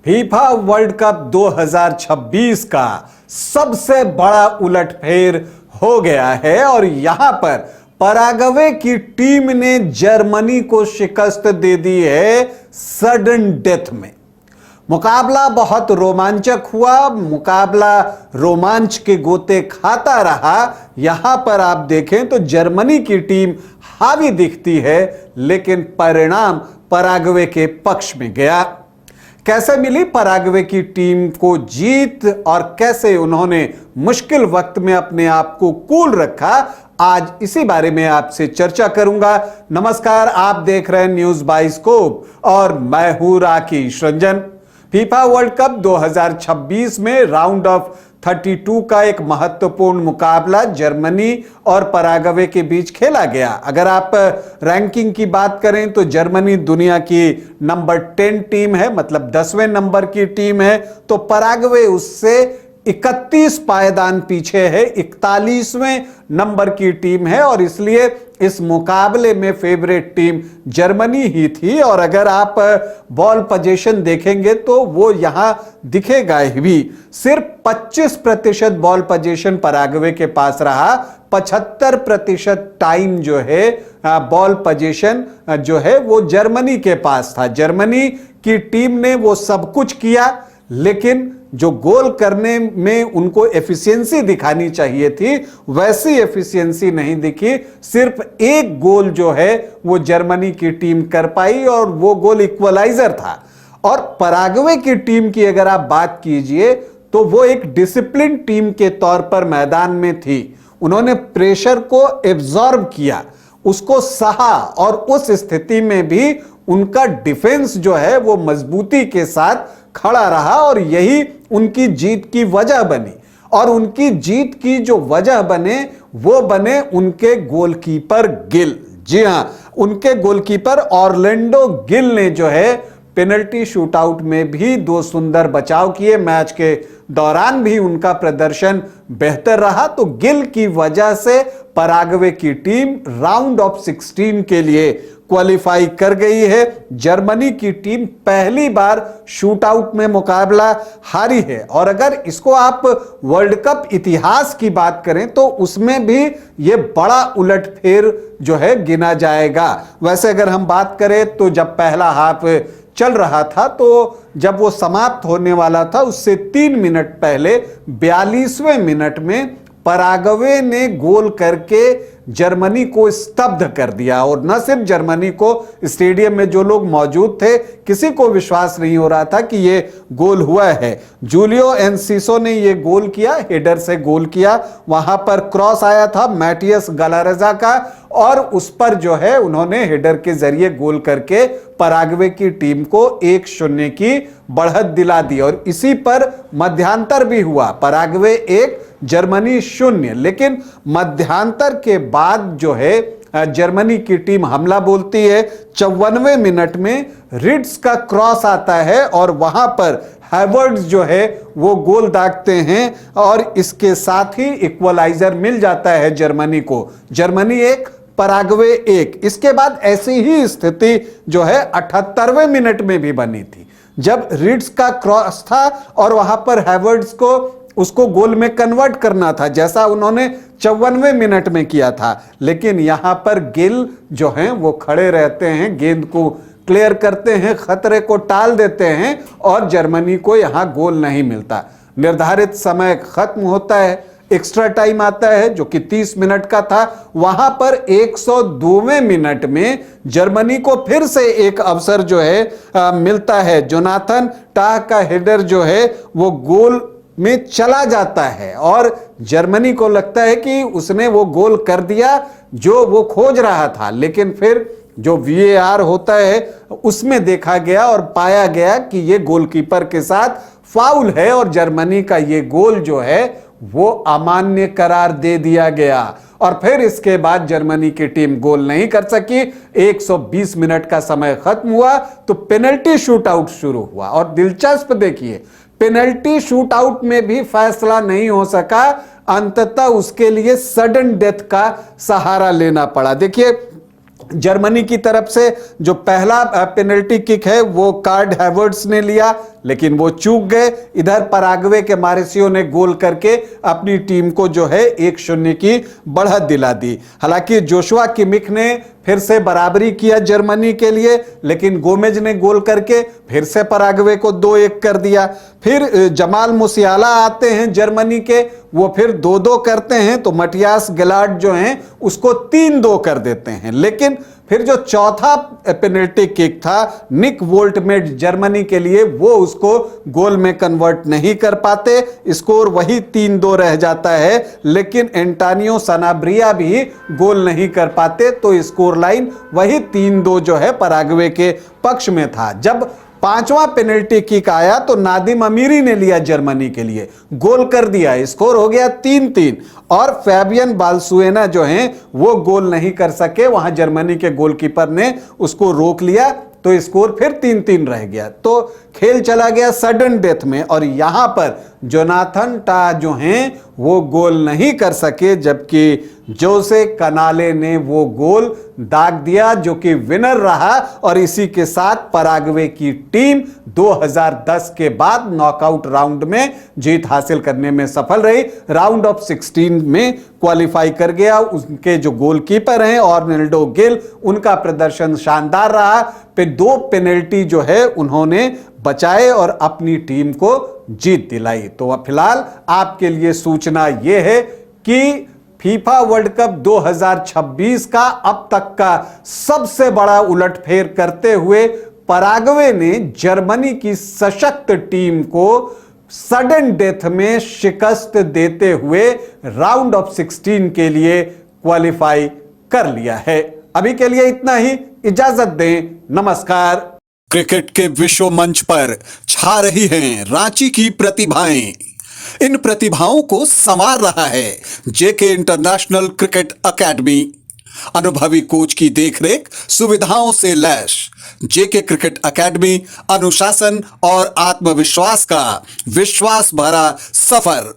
FIFA world cup 2026 का सबसे बड़ा उलटफेर हो गया है और यहां पर पराग्वे की टीम ने जर्मनी को शिकस्त दे दी है सडन डेथ में। मुकाबला बहुत रोमांचक हुआ, मुकाबला रोमांच के गोते खाता रहा। यहां पर आप देखें तो जर्मनी की टीम हावी दिखती है, लेकिन परिणाम पराग्वे के पक्ष में गया। कैसे मिली पराग्वे की टीम को जीत और कैसे उन्होंने मुश्किल वक्त में अपने आप को कूल रखा, आज इसी बारे में आपसे चर्चा करूंगा। नमस्कार, आप देख रहे हैं न्यूज बाइस्कोप और मैं हूं Rakesh Ranjan. FIFA world cup 2026 में राउंड ऑफ 32 का एक महत्वपूर्ण मुकाबला जर्मनी और पराग्वे के बीच खेला गया। अगर आप रैंकिंग की बात करें तो जर्मनी दुनिया की नंबर 10 टीम है, मतलब 10वें नंबर की टीम है, तो पराग्वे उससे 31 पायदान पीछे है, 41वें नंबर की टीम है और इसलिए इस मुकाबले में फेवरेट टीम जर्मनी ही थी। और अगर आप बॉल पोजीशन देखेंगे तो वो यहां दिखेगा भी, सिर्फ 25% बॉल पोजीशन पराग्वे के पास रहा, 75% टाइम जो है बॉल पोजीशन जो है वो जर्मनी के पास था। जर्मनी की टीम ने वो सब कुछ किया, लेकिन जो गोल करने में उनको एफिशिएंसी दिखानी चाहिए थी वैसी एफिशिएंसी नहीं दिखी। सिर्फ एक गोल जो है वो जर्मनी की टीम कर पाई और वो गोल इक्वलाइजर था। और पराग्वे की टीम की अगर आप बात कीजिए तो वो एक डिसिप्लिन टीम के तौर पर मैदान में थी। उन्होंने प्रेशर को एब्जॉर्ब किया, उसको सहा और उस स्थिति में भी उनका डिफेंस जो है वो मजबूती के साथ खड़ा रहा और यही उनकी जीत की वजह बनी। और उनकी जीत की जो वजह बने वो बने उनके गोलकीपर गिल। जी हां, उनके गोलकीपर ऑरलैंडो गिल ने जो है पेनल्टी शूटआउट में भी 2 सुंदर बचाव किए। मैच के दौरान भी उनका प्रदर्शन बेहतर रहा। तो गिल की वजह से पराग्वे की टीम राउंड ऑफ 16 के लिए क्वालिफाई कर गई है। जर्मनी की टीम पहली बार शूटआउट में मुकाबला हारी है और अगर इसको आप वर्ल्ड कप इतिहास की बात करें तो उसमें भी यह बड़ा उलटफेर जो है गिना जाएगा। वैसे अगर हम बात करें तो जब पहला हाफ चल रहा था तो जब वो समाप्त होने वाला था उससे 3 मिनट पहले 42वें मिनट में पराग्वे ने गोल करके जर्मनी को स्तब्ध कर दिया। और न सिर्फ जर्मनी को, स्टेडियम में जो लोग मौजूद थे किसी को विश्वास नहीं हो रहा था कि ये गोल हुआ है। जूलियो एनसीसो ने ये गोल किया, हेडर से गोल किया। वहां पर क्रॉस आया था मैटियस गलारेजा का और उस पर जो है उन्होंने हेडर के जरिए गोल करके पराग्वे की टीम को 1-0 की बढ़त दिला दी। और इसी पर मध्यांतर भी हुआ, पराग्वे 1 जर्मनी 0। लेकिन मध्यांतर के बाद जो है जर्मनी की टीम हमला बोलती है। 54वें मिनट में रिट्स का क्रॉस आता है और वहां पर हैवर्ड्स जो है वो गोल दागते हैं और इसके साथ ही इक्वलाइजर मिल जाता है जर्मनी को। Germany 1 Paraguay 1। इसके बाद ऐसी ही स्थिति जो है 78वें मिनट में भी बनी थी, जब रिट्स का क्रॉस था और वहां पर हैवर्ड्स को उसको गोल में कन्वर्ट करना था, जैसा उन्होंने 54वें मिनट में किया था। लेकिन यहां पर गिल जो हैं वो खड़े रहते हैं, गेंद को क्लियर करते हैं, खतरे को टाल देते हैं और जर्मनी को यहां गोल नहीं मिलता। निर्धारित समय खत्म होता है, एक्स्ट्रा टाइम आता है जो कि 30 मिनट का था। वहां पर 102वें मिनट में जर्मनी को फिर से एक अवसर जो है मिलता है। जोनाथन टाह का हेडर जो है वो गोल में चला जाता है और जर्मनी को लगता है कि उसने वो गोल कर दिया जो वो खोज रहा था। लेकिन फिर जो VAR होता है उसमें देखा गया और पाया गया कि ये गोलकीपर के साथ फाउल है और जर्मनी का ये गोल जो है वो अमान्य करार दे दिया गया। और फिर इसके बाद जर्मनी की टीम गोल नहीं कर सकी। 120 मिनट का समय खत्म हुआ तो पेनल्टी शूटआउट शुरू हुआ और दिलचस्प देखिए, पेनल्टी शूटआउट में भी फैसला नहीं हो सका। अंततः उसके लिए सडन डेथ का सहारा लेना पड़ा। देखिए जर्मनी की तरफ से जो पहला पेनल्टी किक है वो कार्ड हैवर्ट्स ने लिया, लेकिन वो चूक गए। इधर पराग्वे के मारिसियो ने गोल करके अपनी टीम को जो है 1-0 की बढ़त दिला दी। हालांकि जोशुआ किमिक ने फिर से बराबरी किया जर्मनी के लिए, लेकिन गोमेज ने गोल करके फिर से पराग्वे को 2-1 कर दिया। फिर जमाल मुसियाला आते हैं जर्मनी के, वो फिर 2-2 करते हैं, तो मटियास गेलार्ड जो हैं उसको 3-2 कर देते हैं। लेकिन फिर जो चौथा पेनल्टी किक था निक वोल्टमेड जर्मनी के लिए, वो उसको गोल में कन्वर्ट नहीं कर पाते, स्कोर वही 3-2 रह जाता है। लेकिन एंटानियो सनाब्रिया भी गोल नहीं कर पाते, तो स्कोर लाइन वही 3-2 जो है पराग्वे के पक्ष में था। जब पांचवा पेनल्टी किक आया तो नादिम अमीरी ने लिया जर्मनी के लिए, गोल कर दिया, स्कोर हो गया 3-3। और फैबियन बाल्सुएना जो हैं वो गोल नहीं कर सके, वहां जर्मनी के गोलकीपर ने उसको रोक लिया, तो स्कोर फिर 3-3 रह गया। तो खेल चला गया सडन डेथ में, और यहां पर जोनाथन टा जो हैं वो गोल नहीं कर सके, जबकि जोसे कनाले ने वो गोल दाग दिया जो कि विनर रहा। और इसी के साथ पराग्वे की टीम 2010 के बाद नॉकआउट राउंड में जीत हासिल करने में सफल रही, राउंड ऑफ 16 में क्वालिफाई कर गया। उनके जो गोलकीपर हैं ऑर्नेल्डो गिल, उनका प्रदर्शन शानदार रहा। फिर 2 पेनल्टी जो है उन्होंने बचाए और अपनी टीम को जीत दिलाई। तो फिलहाल आपके लिए सूचना यह है कि फीफा वर्ल्ड कप 2026 का अब तक का सबसे बड़ा उलटफेर करते हुए पराग्वे ने जर्मनी की सशक्त टीम को सडन डेथ में शिकस्त देते हुए राउंड ऑफ 16 के लिए क्वालिफाई कर लिया है। अभी के लिए इतना ही, इजाजत दें, नमस्कार। क्रिकेट के विश्व मंच पर छा रही हैं रांची की प्रतिभाएं। इन प्रतिभाओं को संवार रहा है जेके इंटरनेशनल क्रिकेट एकेडमी। अनुभवी कोच की देखरेख, सुविधाओं से लैस जेके क्रिकेट एकेडमी अनुशासन और आत्मविश्वास का विश्वास भरा सफर।